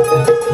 Thank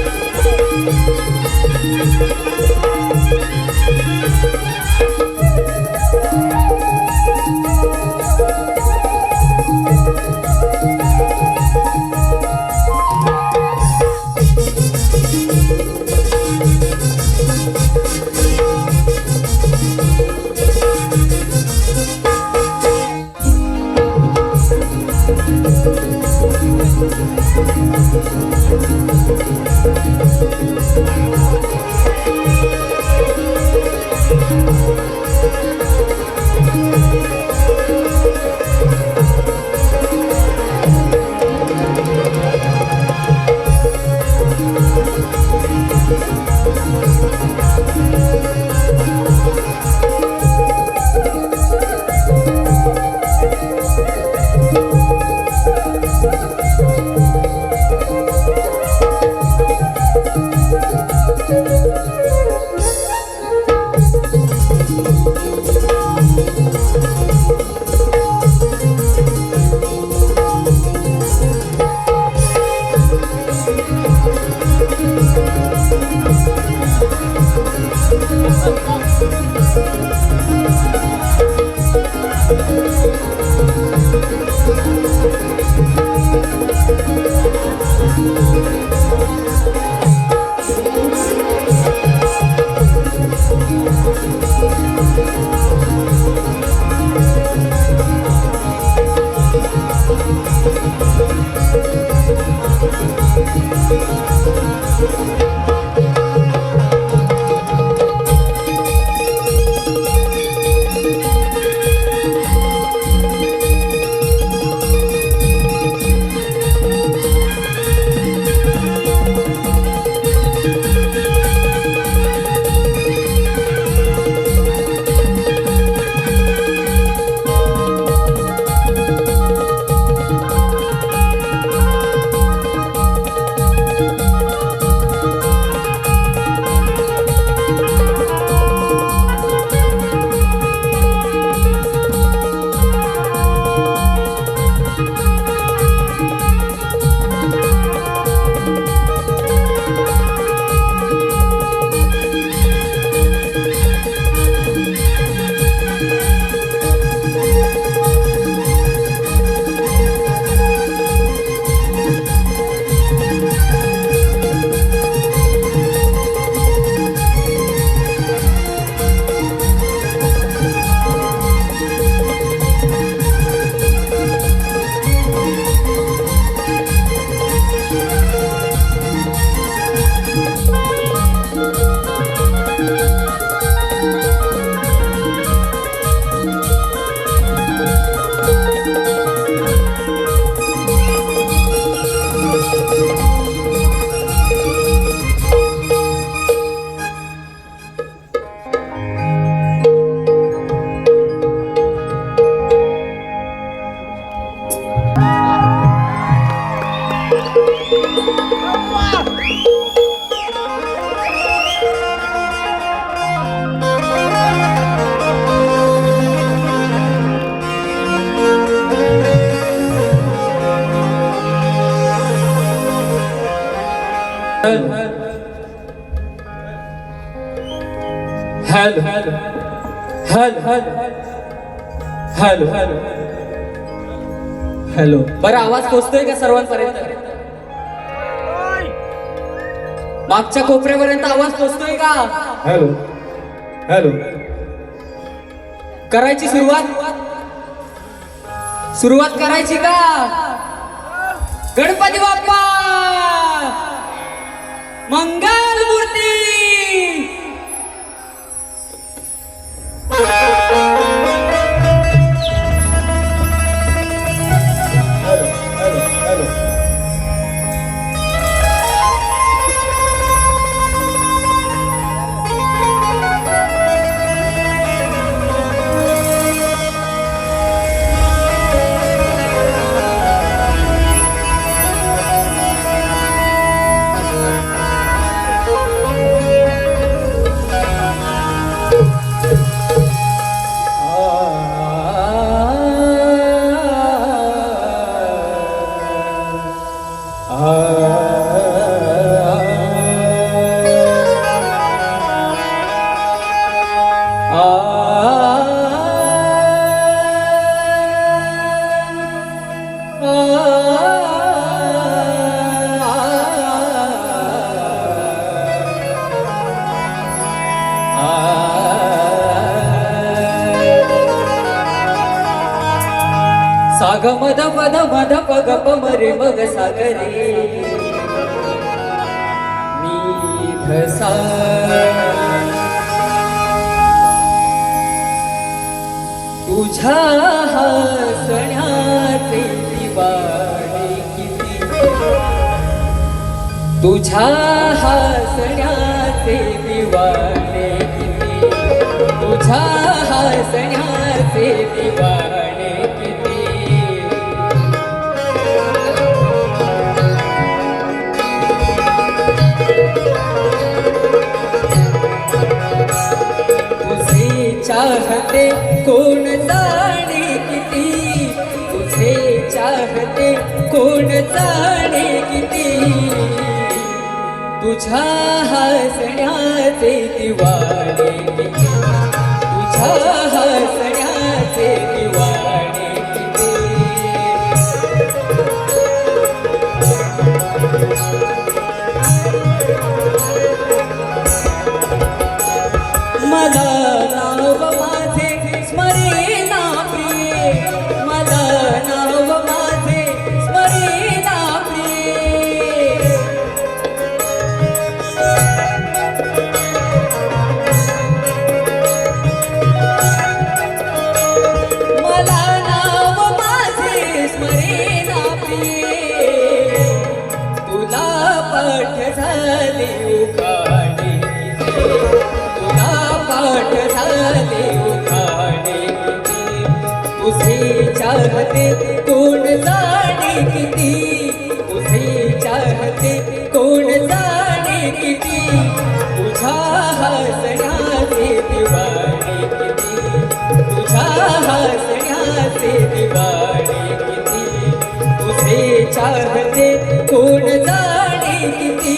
you. Hello hello hello hello hello hello. बरं, आवाज पोचतोय का सर्वांपर्यंत? मागच्या कोपऱ्यापर्यंत आवाज पोचतोय का? Hello hello. करायची सुरुवात करायची का? गणपती बाप्पा मंगल मूर्ती. साग मद पद मद पग पमरे मग सागरे मी सा. तुझ्या हसण्याचे दिवाळे किती, तुझ्या हसण्याचे दिवाळे किती, तुझ्या हसण्याचे दिवाळे किती. चाहते कोण जाणे किती, तुझे चाहते कोण जाणे किती, तुझ्या हसण्याचे दिवाणे किती, तुझ्या हसण्याचे दिवाणे किती. मला नाव माझे स्मरेना प्रिये, मला नाव माझे स्मरेना प्रिये. मला नाव माझे स्मरेना प्रिये, तुला पाठ झाले उखाणे किती, तुला पाठ झाले उखाणे किती, तुझे चाहते कोण जाणे किती, तुझे चाहते कोण जाणे किती, तुझ्या हसण्याचे दिवाणे किती, तुझ्या हसण्याचे दिवाणे किती, तुझे चाहते कोण जाणे किती,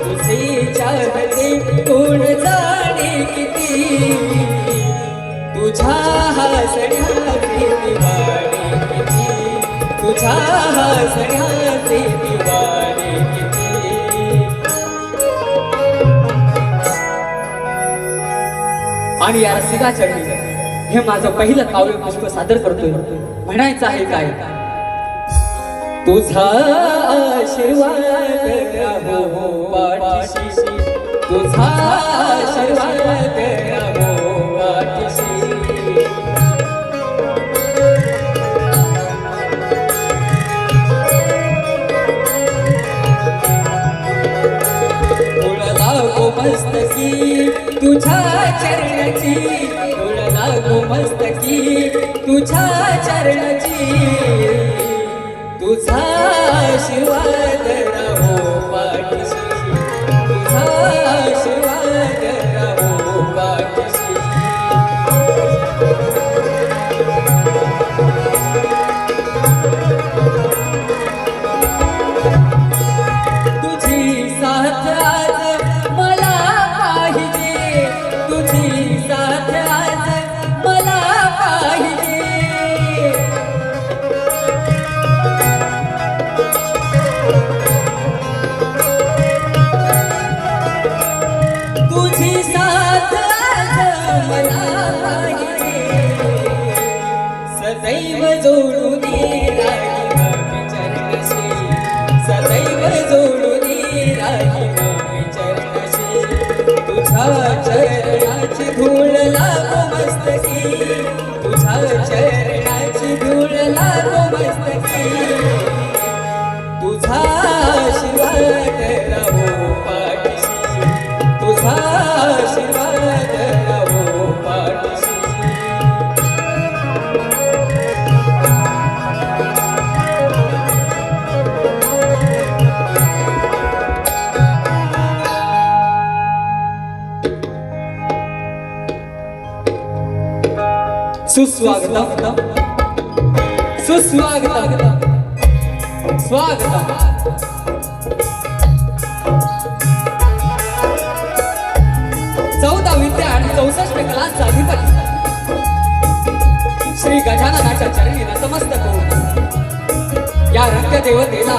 तुझे चाहते कोण जाणे किती, तुझ्या हसण्याचे दिवाणे किती, तुझ्या हसण्याचे दिवाणे किती. आणि या रसिका चढणी हे माझं पहिलं काव्य पुष्प सादर करतोय. म्हणायचं आहे काय, तुझा आशीर्वाद राहो पाठीशी, तुझा आशीर्वाद राहो पाठीशी. धूळ लागो मस्तकी तुझ्या चरणाची, धूळ लागो मस्तकी तुझ्या चरणाची, तुझा आशीर्वाद राहो पाठीशी, तुझा आशीर्वाद राहो पाठीशी. तुझी साथ आज मला पाहिजे, तुझी साथ आज मला पाहिजे. तुझी साथ आज मला पाहिजे, सदैव जोडून राहील मी चरणाशी, सदैव जोडून राहील मी चरणाशी. तुझ्या चरणाची धूळ लागो मस्तकी, तुझ्या चरणाची धूळ लागो मस्तकी, तुझा आशीर्वाद राहो पाठीशी, तुझा आशीर्वाद राहो पाठीशी. सुस्वागतम सुस्वागतम स्वागतम. चौदा विद्या आणि 64 कलांचा अधिपती श्री गजाननाच्या चरणी नतमस्तक होऊन या रंगदेवतेला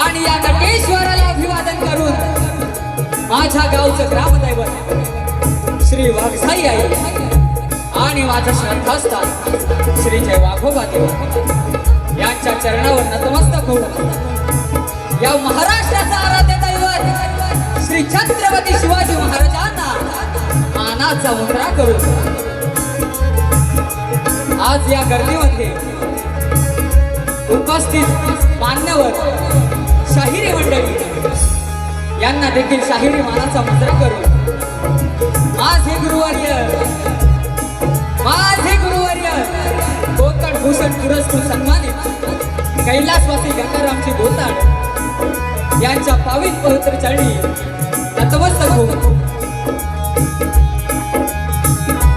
आणि या नटेश्वराला अभिवादन करून माझ्या गावचं ग्रामदैवत श्री वाघसाई आई आणि माझं श्रद्धास्थान श्री जय वाघोबा देव यांच्या चरणावर नतमस्तक होऊन या महाराष्ट्राचा आराध्य दैवत श्री छत्रपती शिवाजी महाराजांना मानाचा मुद्रा करून आज या गर्दीमध्ये उपस्थित मान्यवर शाहिरी मंडळी यांना देखील शाहिरी मानाचा मुद्रा करून माझे गुरुवर्य कोकण भूषण पुरस्कृत सन्मानित कैलासवासी गंगारामजी बोताड यांच्या पावित पवित्र चरणी नतमस्तक होऊन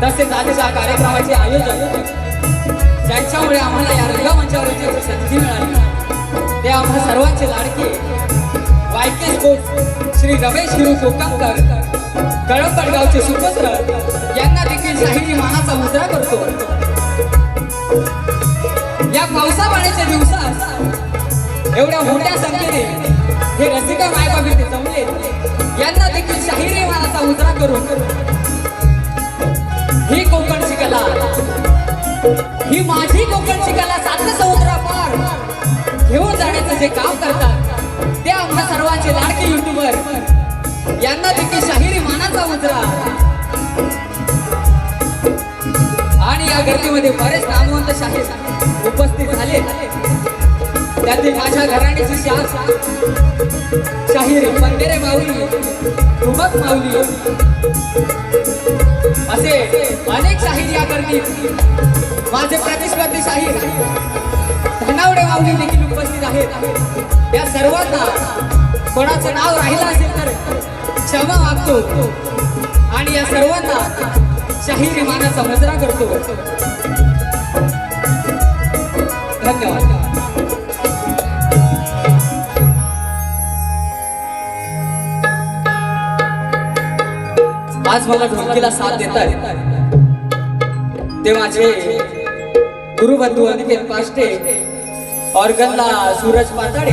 तसेच आजच्या कार्यक्रमाचे आयोजन ज्यांच्यामुळे आम्हाला या रंगमंचावर येण्याची संधी मिळाली ते आम्हा सर्वांचे लाडके वायके स्पोर्ट्स श्री रमेश हिरू कोकमकर कळंबडगावचे सुपुत्र यांना देखील शाहिरी मानाचा मुजरा करतो। या पावसा पाण्याच्या दिवसात एवढ्या मोठ्या संख्येने हे रसिका मायबाप इथे जमले यांना देखील शाहिरी मानाचा मुजरा करून ही कोकणची कला, ही माझी कोकणची कला सात समुद्रापार घेऊन जाण्याचं जे काम करतात ते आम्हा सर्वांचे लाडके युट्यूबर यांना देखील शाहिरी मानाचा मुजरा। आणि या गर्दीमध्ये बरेच नामवंत शाहीर उपस्थित झाले त्यातील माझ्या घराण्याची शाहीर पंधेरे माऊली, ठुमक माऊली असे अनेक शाहीर या गर्दीत माझे प्रतिस्पर्धी शाहीर धनावडे माऊली देखील उपस्थित आहेत। या सर्वांना कोणाचं नाव राहिलं असेल तर क्षमा मागतो आणि या सर्वांना शाहिरी मानाचा मुजरा करतो। धन्यवाद। आज मला ढोलकीला साथ देतात ते माझे गुरुबंधू अनिकेत पाष्टे, ऑर्गनला सूरज पाताडे,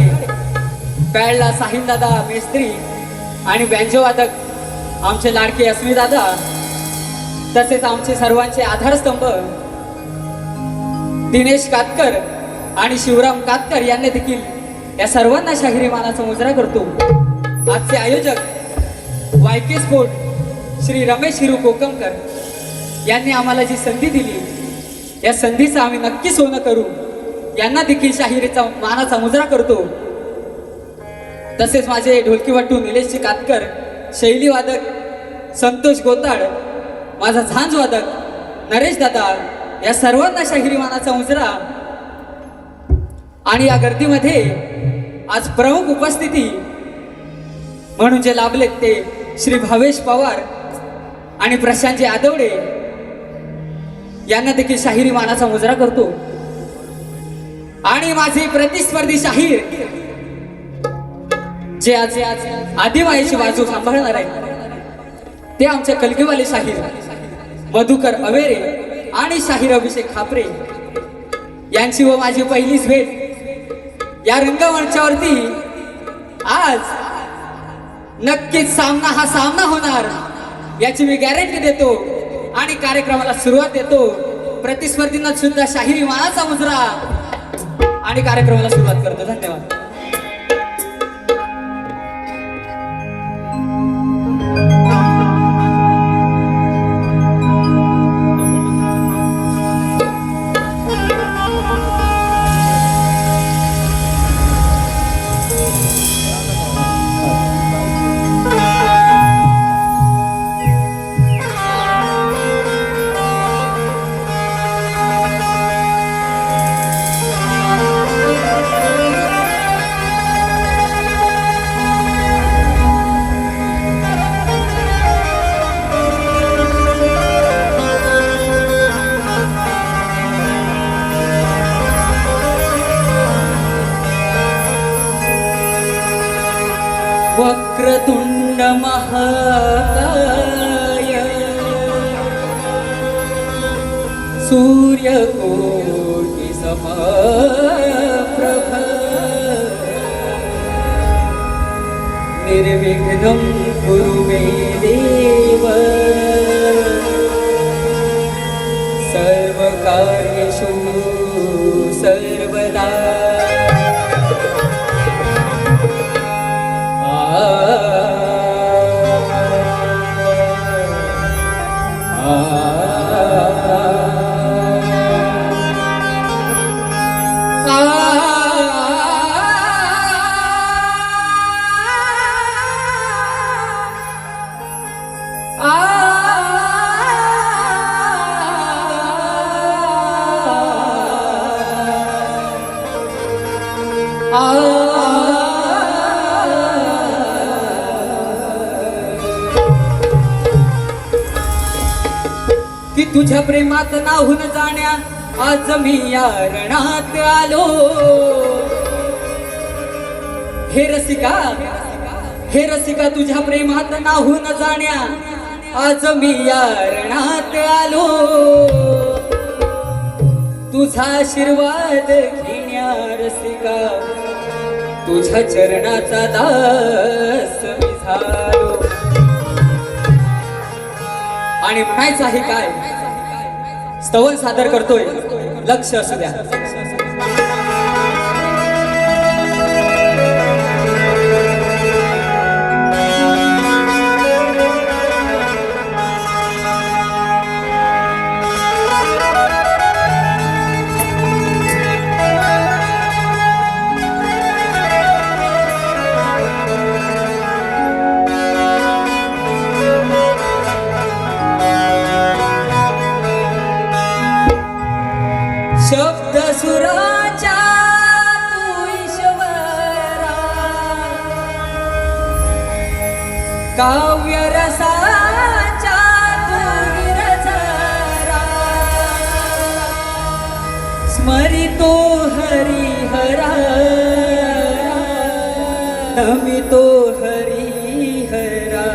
पॅडला साहिल दादा मेस्त्री आणि बँजो वादक आमचे लाडके अस्मी दादा, तसेच आमचे सर्वांचे आधारस्तंभ दिनेश कातकर आणि शिवराम कातकर यांनी देखील या सर्वांना शाहिरी मानाचा मुजरा करतो। आजचे आयोजक वायके स्पोर्ट श्री रमेश हिरू कोकमकर यांनी आम्हाला जी संधी दिली या संधीचं आम्ही नक्की सोनं करू यांना देखील शाहिरीचा मानाचा मुजरा करतो। तसेच माझे ढोलकीवाटू निलेश कातकर, शैली वादक संतोष गोताळ, माझा झांज वादक नरेश दादा या सर्वांना शाहिरी मानाचा मुजरा। आणि या गर्दीमध्ये आज प्रमुख उपस्थिती म्हणून जे लाभलेत ते श्री भावेश पवार आणि प्रशांतजी आदवडे यांना देखील शाहिरी मानाचा मुजरा करतो। आणि माझे प्रतिस्पर्धी शाहीर जे आज आदिवासीची बाजू सांभाळणार आहेत ते आमचे कलगीवाले शाहीर मधुकर अवेरे आणि शाहीर अभिषेक खापरे यांची व माझी पहिलीच भेट या रंगमंचावरती। आज नक्कीच हा सामना होणार याची मी गॅरंटी देतो आणि कार्यक्रमाला सुरुवात देतो। प्रतिस्पर्धींना सुद्धा शाहिरी मानाचा मुजरा आणि कार्यक्रमाला सुरुवात करतो। धन्यवाद। वक्रतुंड महाकाय सूर्यकोटि समप्रभ निर्विघ्नं कुरु मे देव सर्वकार्येषु सर्वदा। की तुझ्या प्रेमात नाहून जाण्या आज मी या रणात आलो. हे रसिका तुझ्या प्रेमात नाहून जाण्या आज मी या रणात आलो. तुझा आशीर्वाद घेण्या रसिका तुझ्या चरणाचा दास मी झालो. आणि म्हणायचं आहे काय, स्तवन सादर करतोय, लक्ष असू द्या. शब्द सुराच्या तू ईश्वरा, काव्य रसाच्या तू निरझरा. स्मरितो हरिहरा नमितो हरिहरा.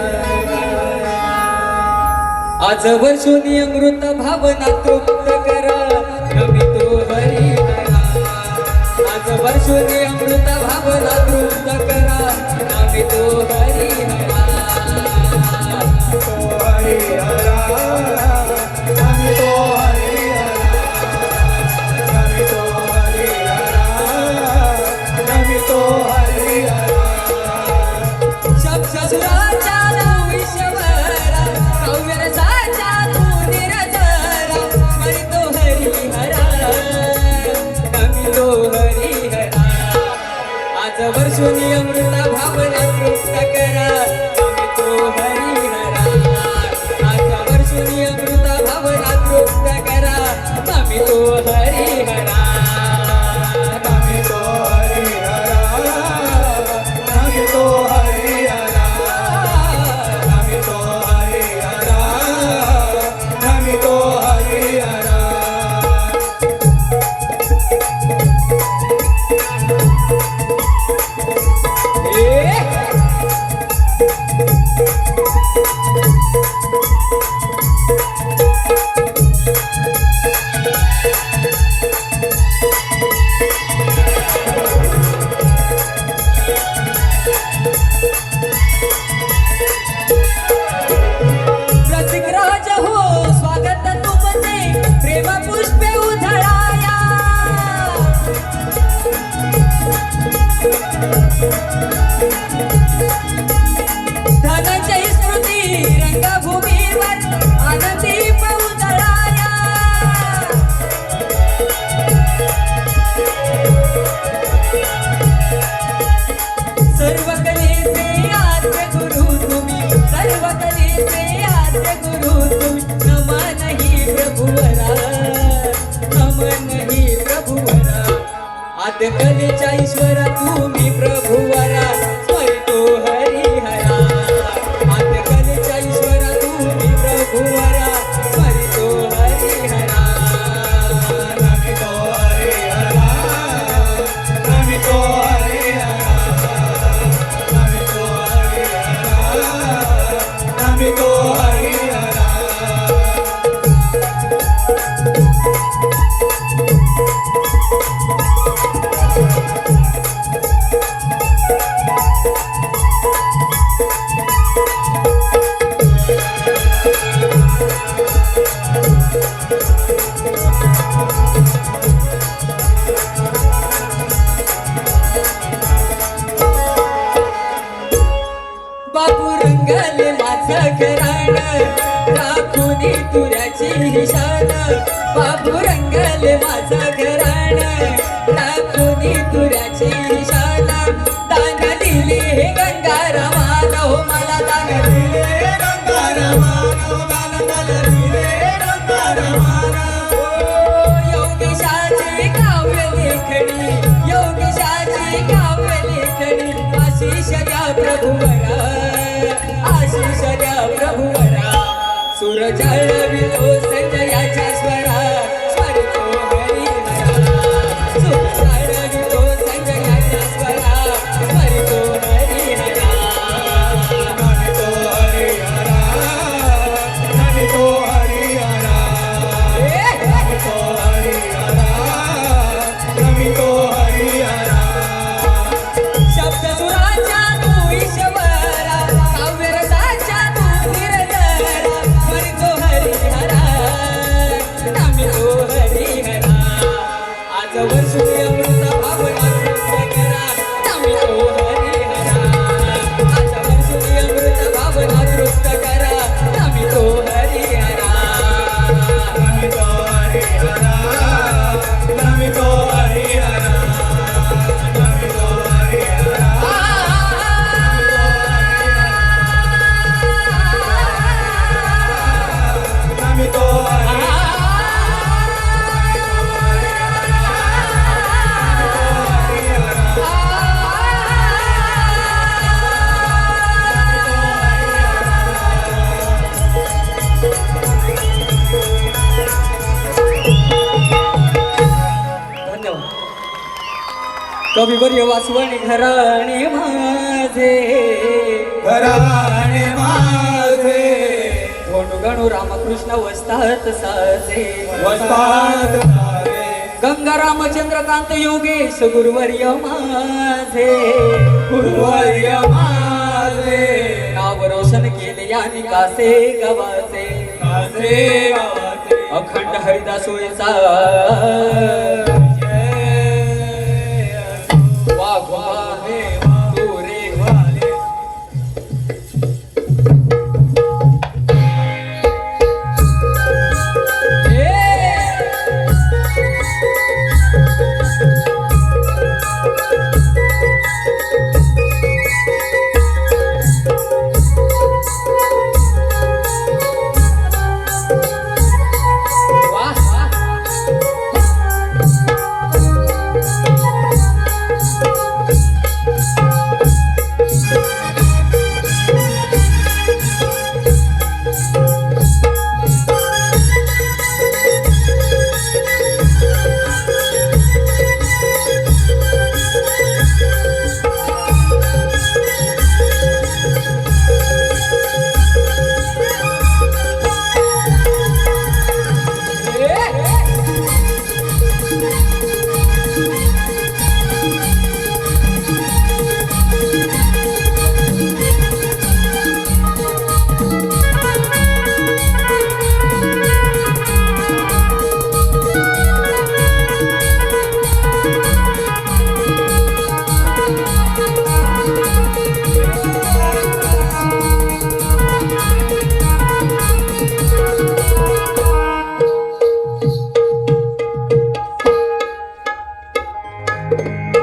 आज वर्षोनी अमृत भावना तृप्त करा नमितो हरिहरा. आज वर्षोनी अमृत भावना तृप्त करा नमितो हरिहरा. नमितो हरिहरा, नमितो हरिहरा. शब्द सुराच्या तू ईश्वरा, काव्य रसाच्या तू निरझरा. स्मरितो हरिहरा नमितो हरिहरा. आज वर्षोनी अमृत भावना तृप्त करा नमितो हरिहरा. आज वर्षोनी अमृत भावना तृप्त करा नमितो हरिहरा. नमितो हरिहरा, नमितो हरिहरा, नमितो हरिहरा, नमितो हरिहरा. रसिकराज हो स्वागत तुमचे प्रेम पुष्पे उधळाया. धनंजय स्मृती रंगभूमीवर आनंदीप उधळाया. सर्व कलेचे आद्य गुरु तुम्ही, सर्व कलेचे आद्य गुरु तुम्ही. नमन ही प्रभुवरा, नमन ही प्रभुवरा. आद्य कलेच्या ईश्वरा तुम्ही प्रभुवरा. स्मरितो हरिहरा. आद्य कलेच्या ईश्वरा तुम्ही प्रभुवरा. स्मरितो हरिहरा. नमितो हरिहरा, नमितो हरिहरा, नमितो हरिहरा, नमितो हरिहरा. बापू रंगले माझं घराण राखुनी तुऱ्याची शान. बापू रंगले माझं घराण राखुनी तुऱ्याची शान. दान दिले हे गंगारामान हो मला दान दिले गंगारामान हो मला दिले गंगारामान. योगेशाची काव्य लेखणी, योगेशाची काव्य लेखणी. आशीष द्या प्रभुवरा, आशीष द्या प्रभुवरा. सूर जाळविलो संजय कविवर्य वासवणी घराणे माझे घराणे माझे गणू रामकृष्ण वस्तात साजे वस्तात सारे गंगा रामचंद्रकांत योगेश गुरुवर्य माझे गुरुवर्य माझे नाव रोशन केले यांनी कासे गावाचे कासे गावाचे अखंड हरिदास होईचा वाघवाहे तुरे वाले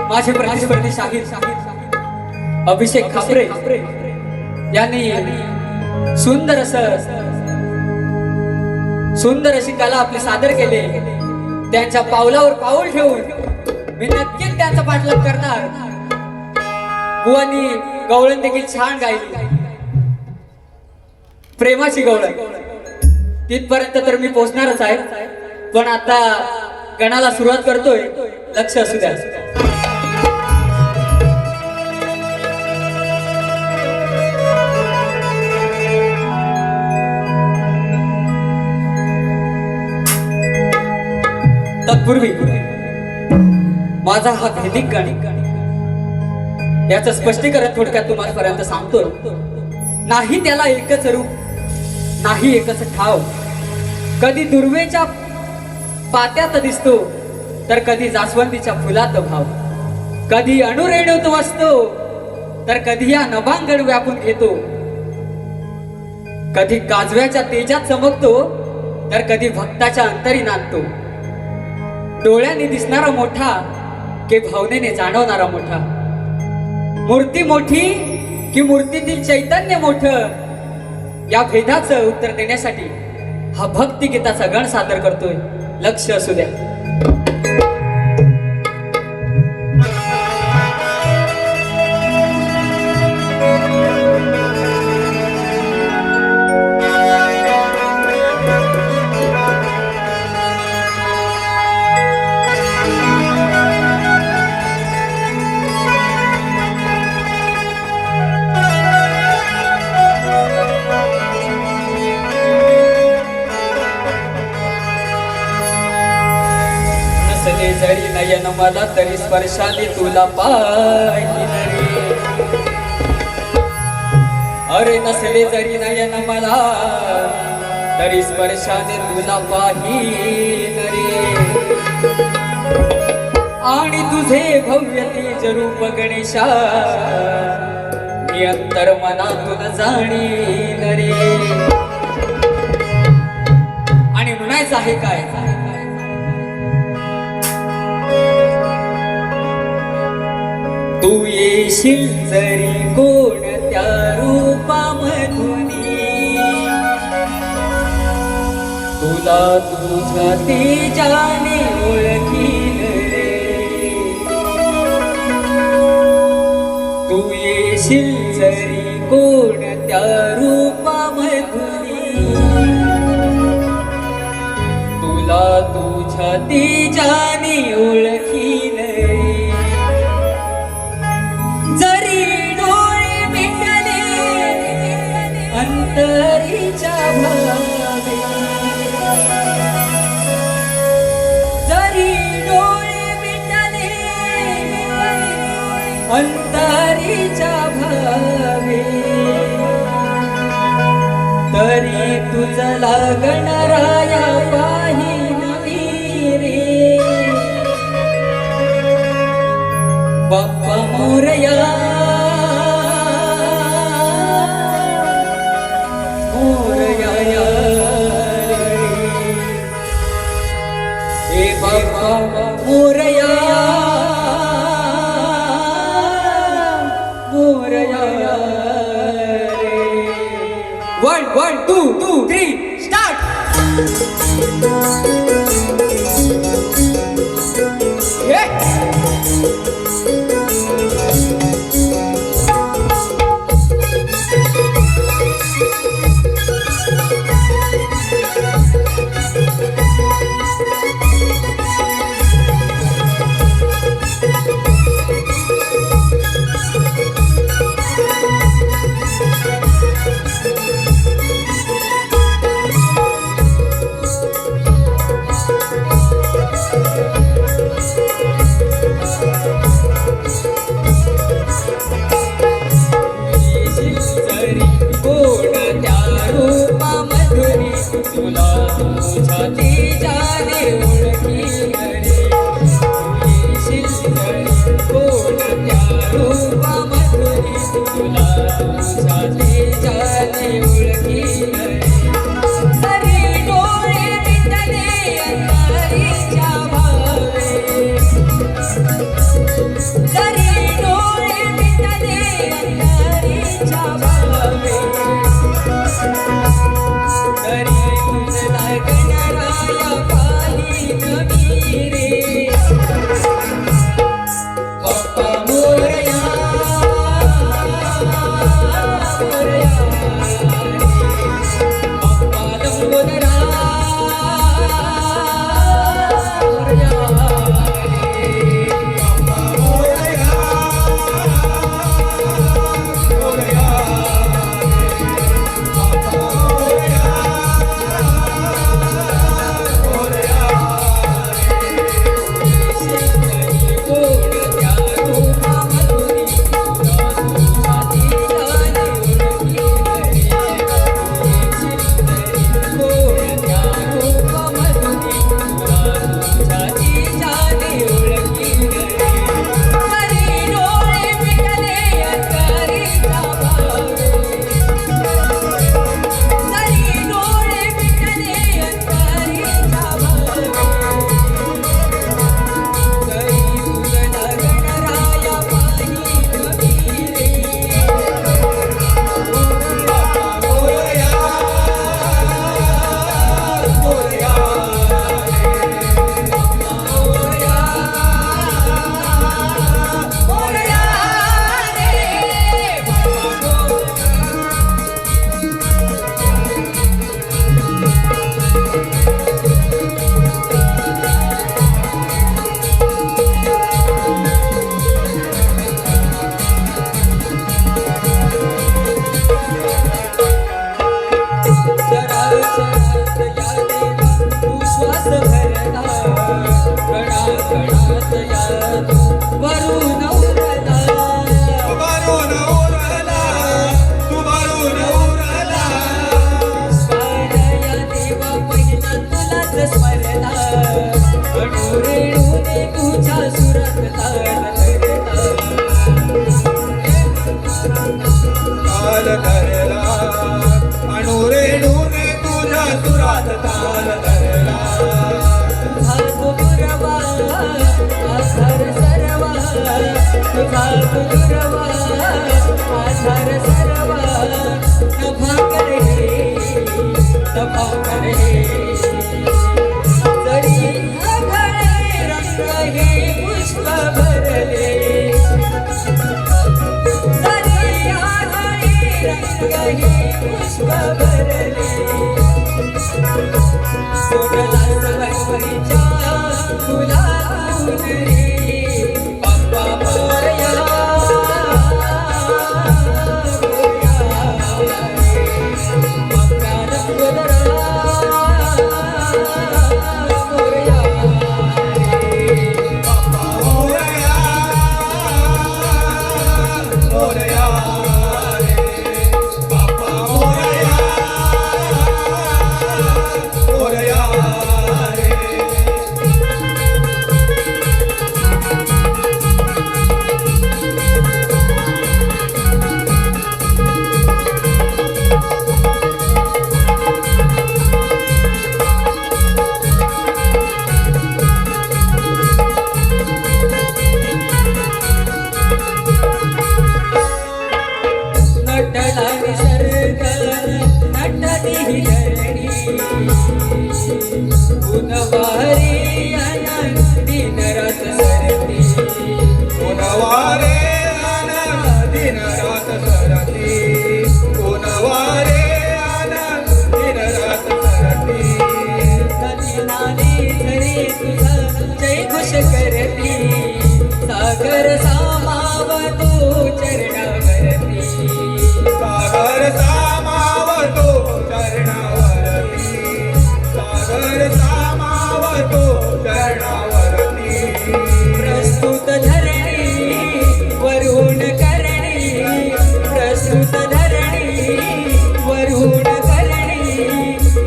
माझे प्रतिस्पर्धी शाहीर अभिषेक खापरे यांनी सुंदर अशी कला आपली सादर केली. त्यांच्या पावलावर पाऊल ठेवून मी नक्कीच त्यांचा पाठलाग करणार. बुवांनी गवळण देखील छान गायली, प्रेमाची गवळण. तिथपर्यंत तर मी पोहोचणारच आहे, पण आता गणाला सुरुवात करतोय. लक्ष असू द्या. तत्पूर्वी माझा हा भेदिक गणित याचं स्पष्टीकरण थोडक्यात तुम्हापर्यंत सांगतो. नाही त्याला एकच रूप, नाही एकच ठाव. कधी दुर्वेच्या पात्यात दिसतो, तर कधी जास्वंदीच्या फुलात भाव. कधी अणुरेणूत वसतो, तर कधी या नभांगण व्यापून घेतो. कधी काजव्याच्या तेजात चमकतो, तर कधी भक्ताच्या अंतरी नांदतो. डोळ्यांनी दिसणारा मोठा की भावनेने जाणवणारा मोठा. मूर्ती मोठी की मूर्तीतील चैतन्य मोठं, या भेदाचं उत्तर देण्यासाठी हा भक्ती गीताचा गण सादर करतोय. लक्ष असू द्या. नसले जरी नयन मला तरी स्पर्शाने तुला पाहिलं रे. अरे नसले जरी नयन मला तरी स्पर्शाने तुला पाहिलं रे. आणि तुझे भव्य तेज रूप गणेशा मी अंतर मनातून जाणीन रे. आणि म्हणायचं आहे काय, तू येशील जरी कोणत्या रूपामधुनी, तुला तुझ्या तेजाने ओळखीन रे. तू येशील जरी कोणत्या रूपामधुनी, तुला तुझ्या तेजाने ओळखीन रे. तुझा लागणाराया पाही नवी रे बाप्पा मोरया मोरया रे हे बाप्पा मोरया मोरया रे 1 1 2 2 3 स्टार्ट ऊनवारी आनंदी नरात सरती ऊनवारे दिन रात सरती ऊनवारे दिन रात सरती नदी नाली झरी तुझा जय खुश करती सागर सामाव तू चरणावरती सागर सामावतो चरणावरती सागर सामावतो चरणावरती प्रस्तुत धरणी वरुण करणी प्रस्तुत धरणी वरुण करणी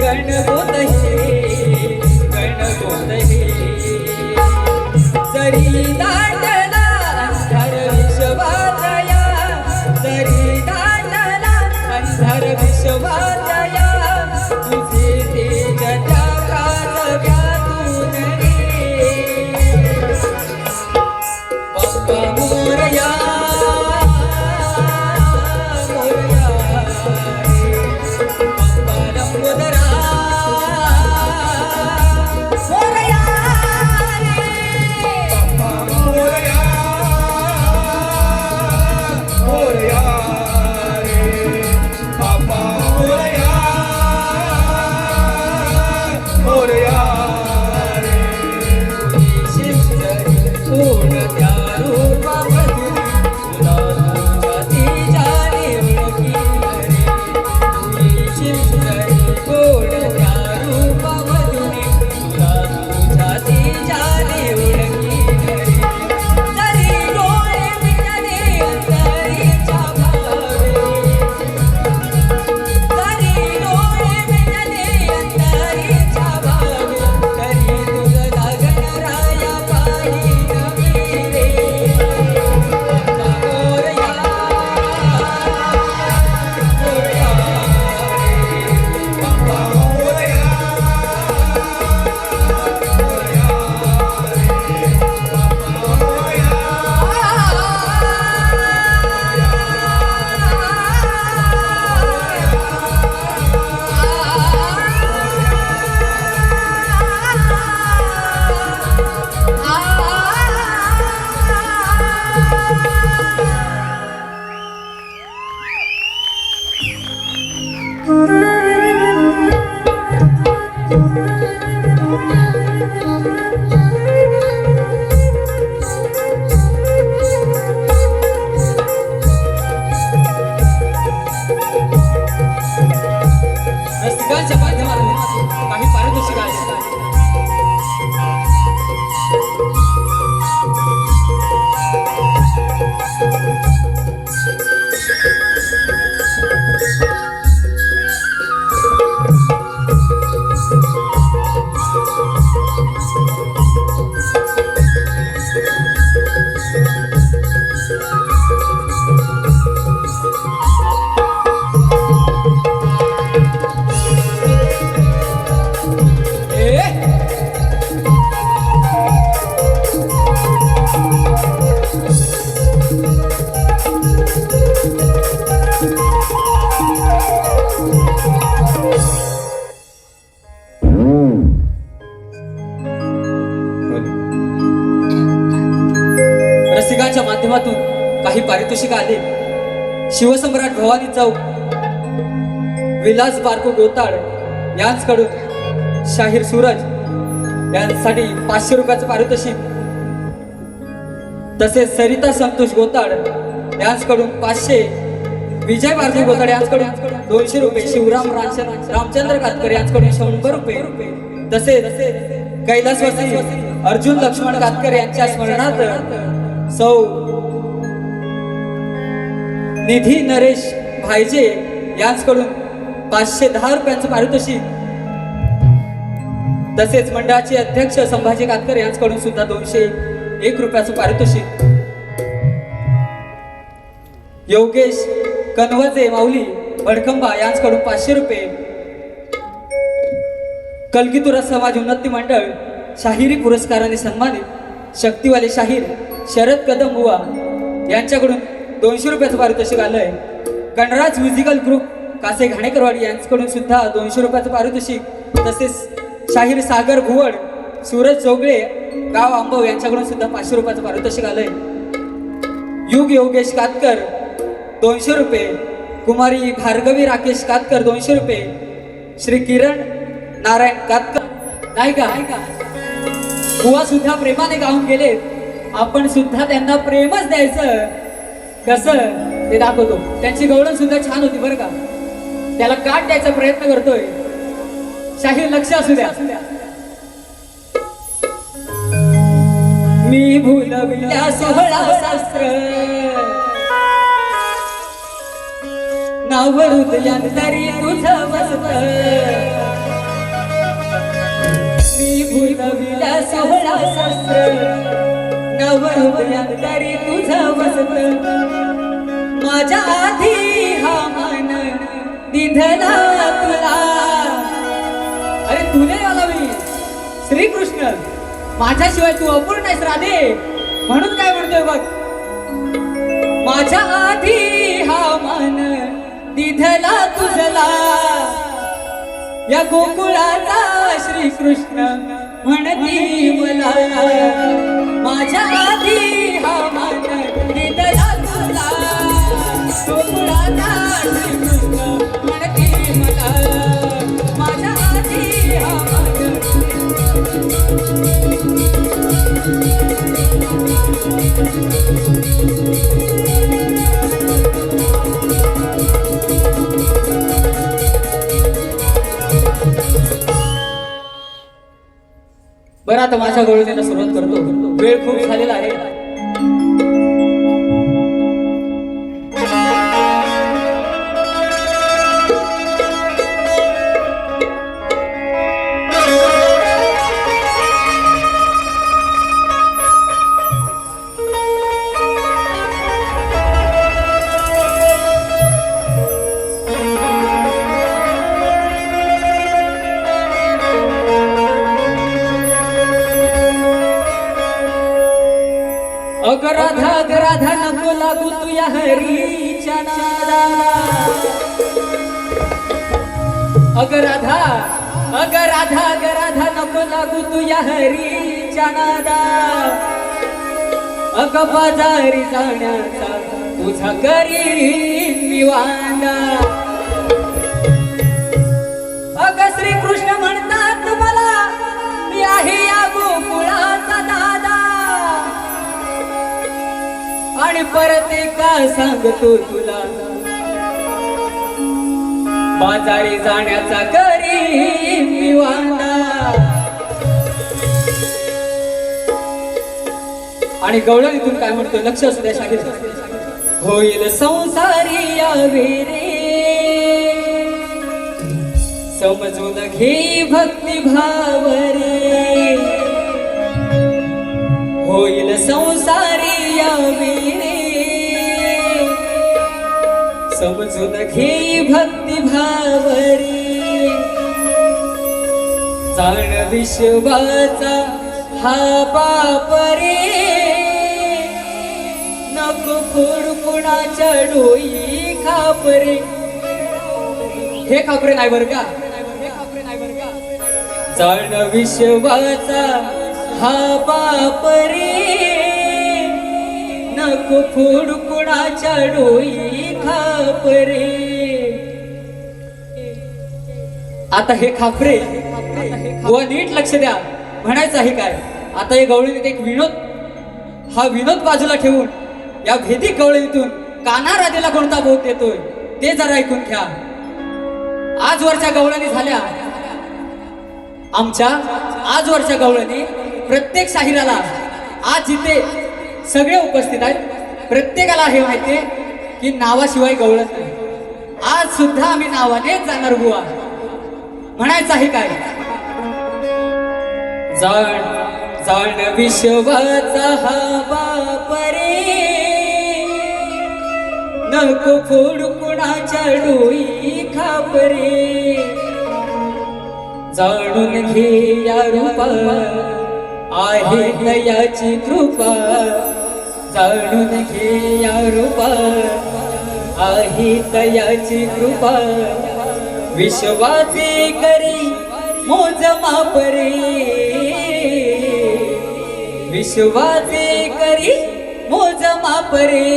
गणगोत हे जरी दाटला अंधार विश्वातया जरी दाटला अंधार विश्वातया तुझे तेज त्यागात व्यातून रे बाप्पा मोरया मोरया बाप्पा लंबोदरा मोरया मोरया मोरया रे बाप्पा मोरया मोरया रे पूर्ण त्या रूपामधून तुला तुझ्या तेजाने ओळखीन रे पूर्ण त्या रूपामधून तुला तुझ्या तेजाने ओळखीन रे जरी डोळे मिटले अंतरीच्या भावे जरी डोळे मिटले अंतरीच्या भावे तरी तुझं लागण राया पाहिन मी रे बाप्पा मोरया मोरया रे बाप्पा मोरया रसिकांच्या माध्यमातून काही पारितोषिक आहेत रसिकांच्या माध्यमातून काही पारितोषिक आले शिवसम्राट भवानी चौक विलास बारको गोताड यांच्याकडून शाहीर सूरज यांसाठी 500 रुपयाचं पारितोषिक तसेच सरिता संतोष गोताड यांच्याकडून 500 विजय बारको गोताड यांच्याकडून 200 रुपये शिवराम रामचंद्र कातकर यांच्याकडून 100 रुपये तसेच कैलासवासी अर्जुन लक्ष्मण कातकर यांच्या स्मरणार्थ सौ निधी नरेश भाईजे यांच्याकडून 510 रुपयांचं पारितोषिक तसेच मंडळाचे अध्यक्ष संभाजी कातकर यांच्याकडून सुद्धा 201 रुपयाचं पारितोषिक योगेश कनवजे माऊली भडखंबा यांच्याकडून 500 रुपये कलगीतुरा समाज उन्नती मंडळ शाहिरी पुरस्काराने सन्मानित शक्तिवाले शाहीर शरद कदम बुवा यांच्याकडून 200 रुपयाचं पारितोषिक आलंय गणराज म्युझिकल ग्रुप कासे घाणेकरवाडी यांच्याकडून सुद्धा 200 रुपयाचं पारितोषिक तसेच शाहीर सागर भुवड, सूरज जोगळे, गाव आंबव यांच्याकडून सुद्धा 500 रुपयाचं पारितोषिक आलंय. युग योगेश कातकर 200 रुपये, कुमारी भार्गवी राकेश कातकर 200 रुपये, श्री किरण नारायण कातकर नाही का बुवा सुद्धा प्रेमाने गाऊन गेले. आपण सुद्धा त्यांना प्रेमच द्यायचं कसं ते दाखवतो. त्यांची गवळण सुद्धा छान होती बरं का. त्याला काट द्यायचा प्रयत्न करतोय शाहीर, लक्ष असू द्या. मी भुलविल्या 16 शास्त्र नाव हृदयांतरी तुझं वसत. मी भुलविल्या 16 शास्त्र नाव हृदयांतरी तुझं वसत. माझ्या आधी हा मान दिधला तुला. अरे तुले आलावी श्रीकृष्ण, माझ्याशिवाय तू अपूर्ण आहेस राधे. म्हणून काय म्हणतोय बघ, माझ्या आधी हा मान दिधला तुझला. या गोकुळाचा श्रीकृष्ण म्हणती मला. माझ्या आधी हा मान दिधला तुझला. गोकुळाचा श्रीकृष्ण म्हणती मला. माझ्या आधी हा मान. बरं आता माझ्या गवळणीला सुरुवात करतो. वेळ खूप झालेला आहे. अग राधा नको लागू तू या हरीच्या नादाला. अग राधा नको लागू तू या हरीच्या नादा. अग बाजारी जाण्याचा तुझा करीन मी वांदा. अग श्रीकृष्ण म्हणतात मला मी आहे या गोकुळाचा दादा. आणि परत एका सांगतो तुला बाजारी जाण्याचा करी मी वांदा. आणि गवळणीतून काय म्हणतो लक्ष असू द्या शाहीर. होईल संसारी यावे रे समजून घे भक्ती भाव रे. होईल संसारी यावे रे समजून घे भक्ती भाव रे. जाण विश्वाचा हा बाप रे नको फोड कुणाच्या डोई खापरे. हे खापरे नाही बर का. जाण विश्वाचा हा बाप रे नको फोड कुणाच्या डोई खापरे. आता हे खापरे व नीट लक्ष द्या. म्हणायचं आहे काय आता हे गवळणीत एक विनोद, हा विनोद बाजूला ठेवून या भेदिक गवळणीतून काना राधेला कोणता बोध देतोय ते जरा ऐकून घ्या. आजवरच्या गवळणी झाल्या आमच्या. आजवरच्या गवळणी प्रत्येक शाहिराला आज जिथे सगळे उपस्थित आहेत प्रत्येकाला हे माहितीये की नावाशिवाय गवळत नाही. आज सुद्धा आम्ही नावानेच जाणार बुवा. म्हणायचं आहे काय जाण जाण विश्वाचा हा बाप रे नको फोड कुणाच्या डोई खापरे. जाणून घे या रूपा आहे दयाची कृपा. जाणून घे या रूपा आहे दयाची कृपा. विश्वाचे करी मोज माप रे विश्वाचे करी मोज माप रे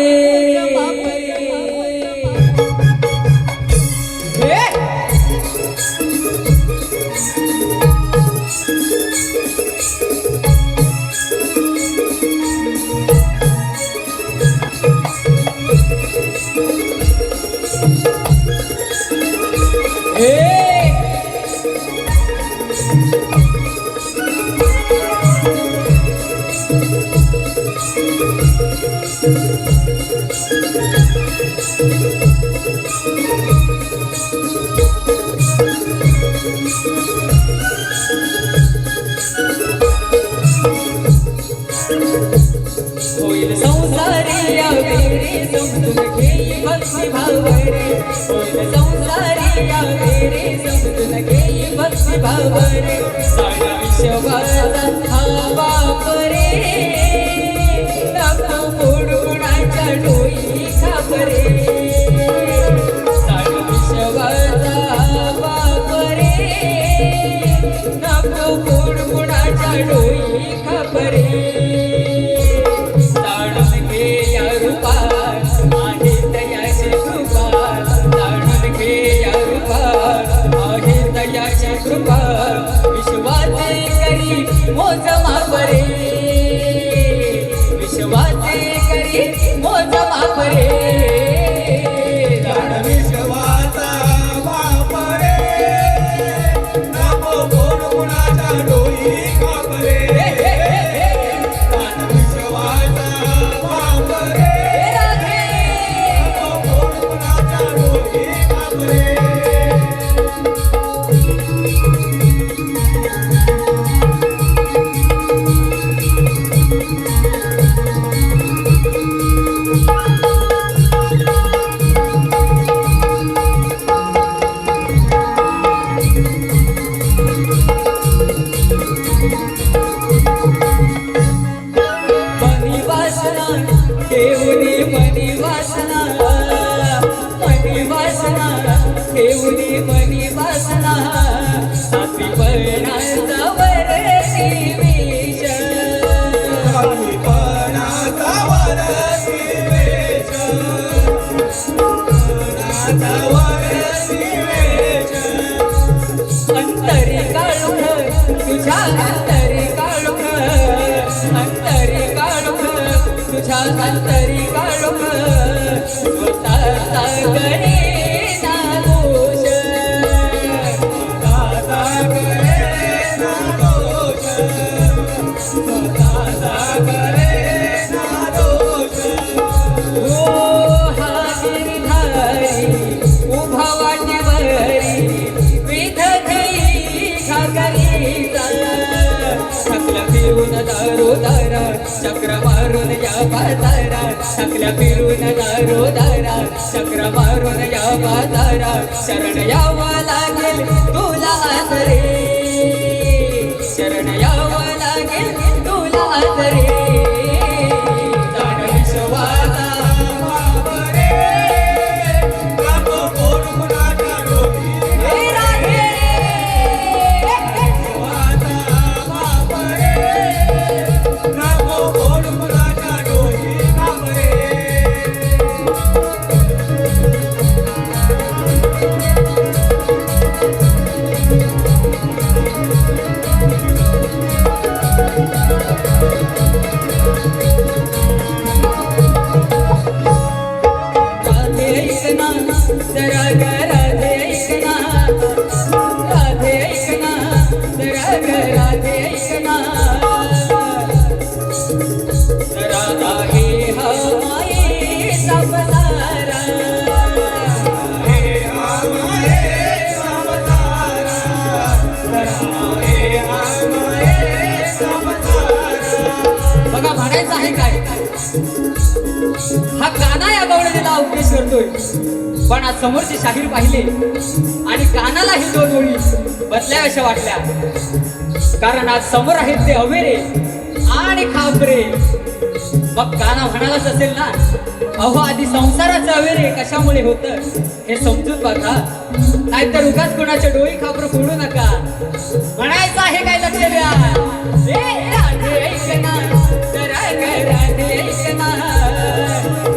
होईल संसारी या वेरे समजून घेई भक्ती भाव रे होईल संसारी या वेरे समजून घेई भक्ती भाव रे सारा विश्वाचा हा बाप रे नको बुडबुडाच्या डोई खाप रे सारा विश्वाचा हा बाप रे नको बुडबुडाच्या डोई खाप रे कृपा विश्वाचे करी मोज माप रे विश्वाचे करी मोज माप रे विश्वाचा बाप रे नको बुडबुडाच्या डोई खाप रे विश्वाचा बाप रे नको बुडबुडाच्या डोई खाप रे ठेवली मनी वासना साथी पणाचा वरती विष साथी पणाचा वरती विष पणाचा वरती विष अंतरी काळुख तुझ्या अंतरी काळुख अंतरी काळुख तुझ्या अंतरी काळुख स्वतःचा गणे चक्र मारून या बाजारा सकल्या फिरून दारोदारा चक्र मारून या बाजारा शरण यावं लागेल तुला आज रे शरण यावं लागेल तुला आज रे विश्वाचा बाप रे नको बुडबुडाच्या डोई विश्वाचा बाप रे नको बुडबुडाच्या डोई खाप रे जरा राधे ऐकना राधे ऐकना जरा राधे ऐकना जरा आहे हा माये सावतारा बघा म्हणायचं आहे काय हा गाणा या गवळणीला उपदेश करतोय पण आज समोरचे शाहीर पाहिले आणि कानाला ही दोन ओळी बदल्या अशा वाटल्या कारण आज समोर आहेत ते अवेरे आणि खापरे. मग गाणं म्हणालाच असेल ना, अहो आधी संसाराचं अवेरे कशामुळे होतं हे समजून बघा, नाहीतर उगाच कुणाच्या डोळी खापर फोडू नका. म्हणायचं आहे काय लक्ष द्या. ए राधे ऐक ना, जरा ग राधे ऐक ना,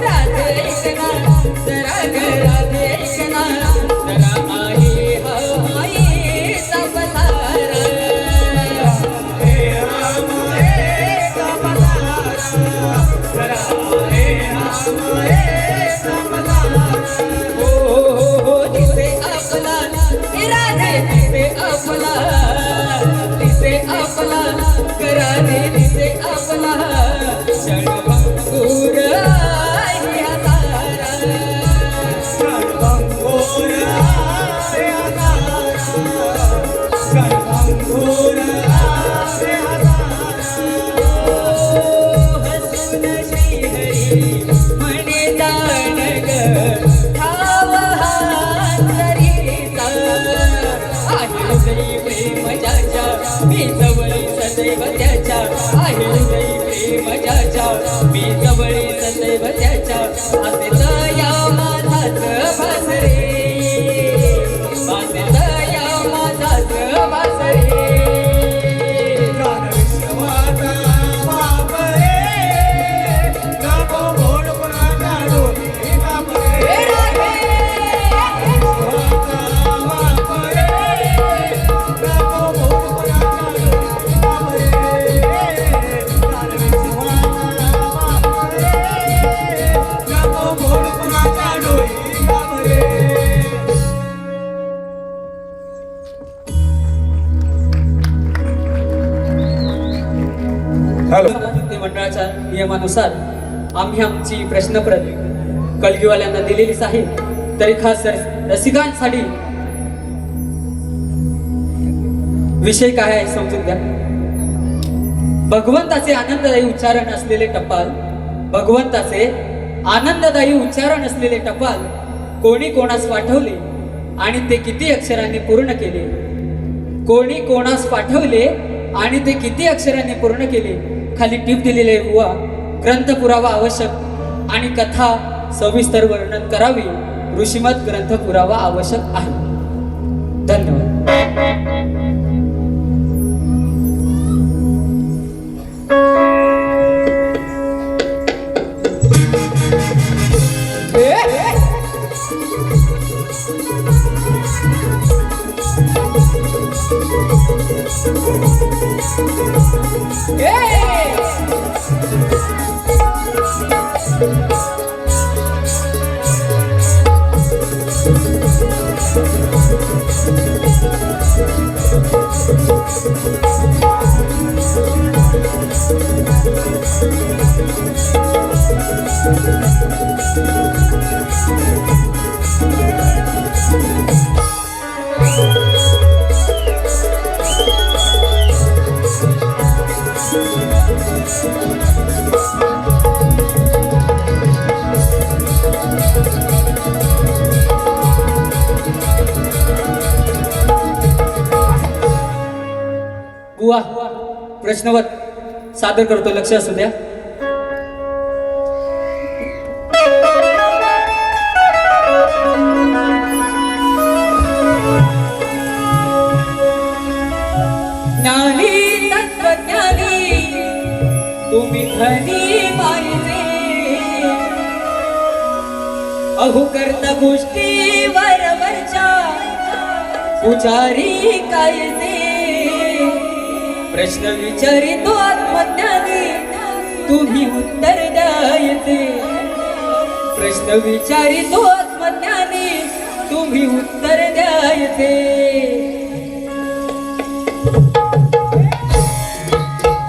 राधे ऐक ना, जरा ग राधे ऐक ना, जरा आहे हवाई सपनारा. हे राम हे सपनारा, जरा हे राम हे सपनारा. हो दिसे आपला हे राधे, दिसे आपला, दिसे आपला कराने, दिसे आपला क्षणभंगूर आहे तारा. क्षणभंगूर आहे तारा, क्षणभंगूर आहे तारा. हसून श्रीहरी म्हणे दान ग ठाव हातरीचा. आहे हृदयी प्रेम ज्याच्या, मी जवळी सदैव त्याच्या. आहे हृदयी प्रेम ज्याच्या, मी जवळी सदैव त्याच्या. असे दया माझाच भास रे, असे दया माझाच भास रे. गान विश्वाचा बाप रे, नको बोल कुणाचा डोली बाप रे. हे राधे विश्वाचा बाप रे, नको बोल कुणाचा डोली बाप रे. गान विश्वाचा बाप रे, नको बोल कुणाचा डोली बाप रे. साहित्य मंडळाच्या नियमानुसार आम्ही आमची प्रश्नप्रत कलगीवाल्यांना दिलेलीच आहे. तरी खास रसिकांसाठी विषय काय आहे समजून घ्या. भगवंताचे आनंददायी उच्चारण असलेले टपाल, भगवंताचे आनंददायी उच्चारण असलेले टपाल कोणी कोणास पाठवले आणि ते किती अक्षरांनी पूर्ण केले. कोणी कोणास पाठवले आणि ते किती अक्षरांनी पूर्ण केले. खाली टीप दिलेले हुआ ग्रंथ पुरावा आवश्यक आणि कथा सविस्तर वर्णन करावी. ऋषीमत ग्रंथ पुरावा आवश्यक आहे. धन्यवाद. बुवा प्रश्नवत सादर करतो, लक्ष असू द्या. ज्ञानी तत्वज्ञानी तुम्ही धनी पाहिजे. अहो करता गोष्टी वरवरच्या पुजारी कायदे. प्रश्न विचारितो आत्मज्ञानी तुम्ही उत्तर द्यायचे. प्रश्न विचारितो आत्मज्ञानी तुम्ही उत्तर द्यायचे.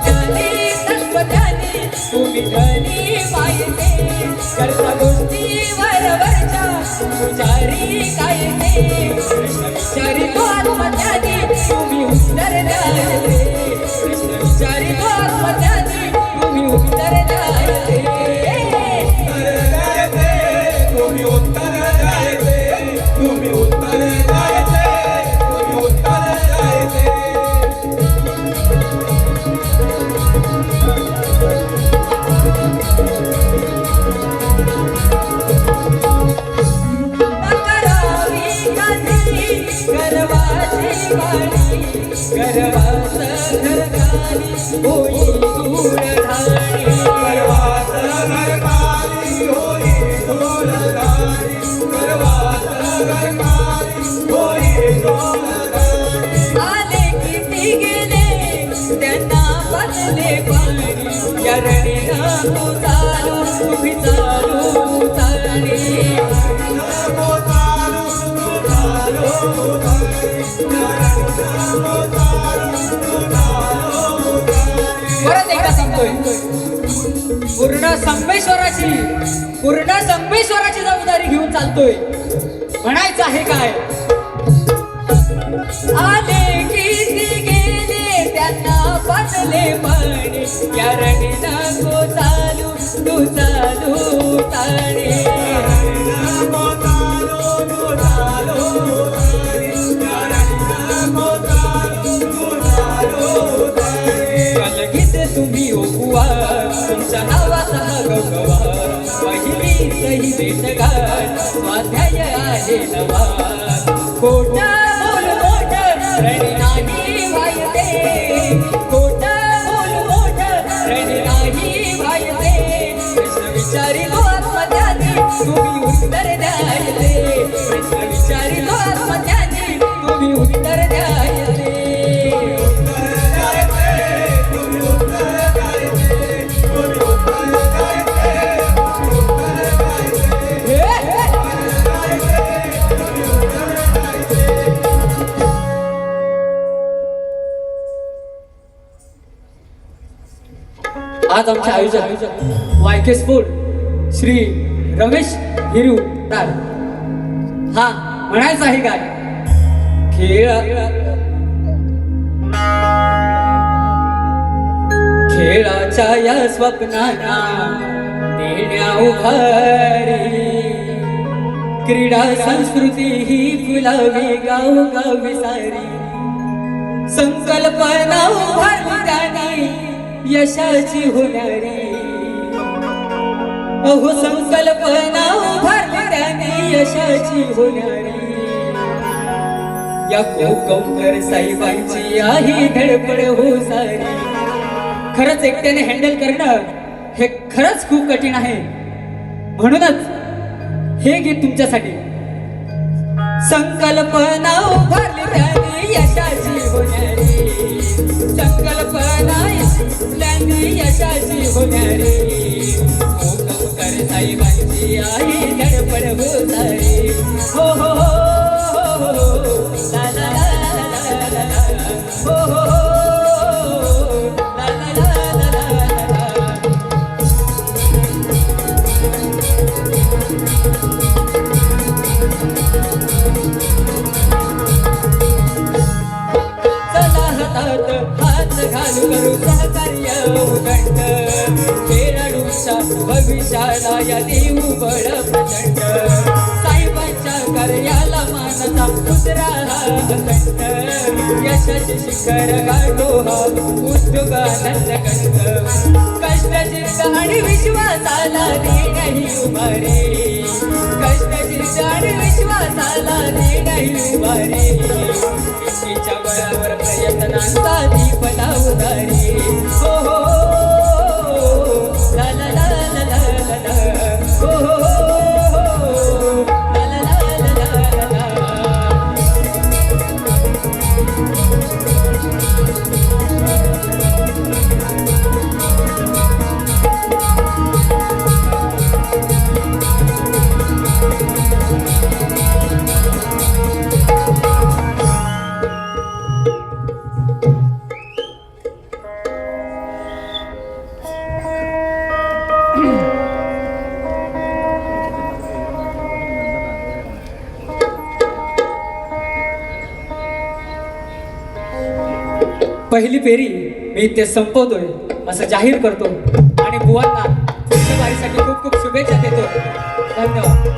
ज्ञानी तत्वज्ञानी तुम्ही धनी पाहिजे. करता गोष्टी वरवरच्या पुजारी कायदे. प्रश्न विचारितो आत्मज्ञानी तुम्ही उत्तर द्यायचे. प्रश्न विचारितो आत्मज्ञानी तुम्ही उत्तर द्यायचे. तुम्ही उत्तर द्यायचे, तुम्ही उत्तर द्यायचे, तुम्ही उत्तर द्यायचे. होई धूळधारी. गर्वात घरकाली होई ढोलधारी. गर्वात घरकाली होई ढोलधारी. आले किती गेले त्यांना बदले पाणी या रणीला तू चालू तुम्ही चालू चालणे. परत एकदा सांगतोय पूर्ण संगमेश्वराची जबाबदारी घेऊन चालतोय. म्हणायचं आहे काय आले किती गेले त्यांना बदले पाणी या रणीला को चालू तू चालू ताणे. कलगीत तुम्ही ओकुवा तुमच्या नावाचा गौरवा पहिली सही भेटगार स्वाध्याय आहे नवा. खोटा बोल मोठ रण नाही वायते. खोटा बोल मोठ रण नाही वायते. प्रश्न विचारिलो आत्मज्ञानी तुम्ही उत्तर द्यायले. प्रश्न विचारिलो आत्मज्ञानी तुम्ही उत्तर द्यायले. आज आमचे आयोजक वायके स्पोर्ट श्री रमेश हिरुदार. हा म्हणायचं आहे काय खेळाच्या या स्वप्नांना देण्या उभारी. क्रीडा संस्कृती ही फुलावी गावोगावी सारी. संकल्पना उभारली त्याने यशाची होणारी. अहो संकल्पना उभारली त्याने यशाची होणारी. या कोकणकर साहेबांची आहे धडपड हो सारी. खरंच एकट्याने हँडल करणं हे खरंच खूप कठीण आहे. म्हणूनच हे गीत तुमच्यासाठी. संकल्पना उभारली त्याने यशाची होणारी. संकल्पना उभारली यशाची होणारी. कोकणकर साहेबांची आई धडपड हो सारी. हो हो हो ला ला ला ला ला. हो हो ला ला ला ला ला. चला हातात हात घालू करू सहकार्य उदंड. खेळाडूच्या भविष्याला या देऊ बळ प्रचंड. साहेबांच्या कार्याला मानता दुसरा हा अखंड. यशाचे शिखर गाठो हा उद्योग आनंद कंद. कष्टाची आणि विश्वासाला नाही उभारे. कष्टाची आणि विश्वासाला नाही उभारे. तिच्या बळावर प्रयत्नांचा दीप लावणारी. हो हो ला ला ला ला ला ला. हो हो ला ला ला ला ला ला. पहिली फेरी मी इथे संपवतोय असं जाहीर करतो आणि बुवांना पुढच्या वारीसाठी खूप खूप शुभेच्छा देतो. धन्यवाद.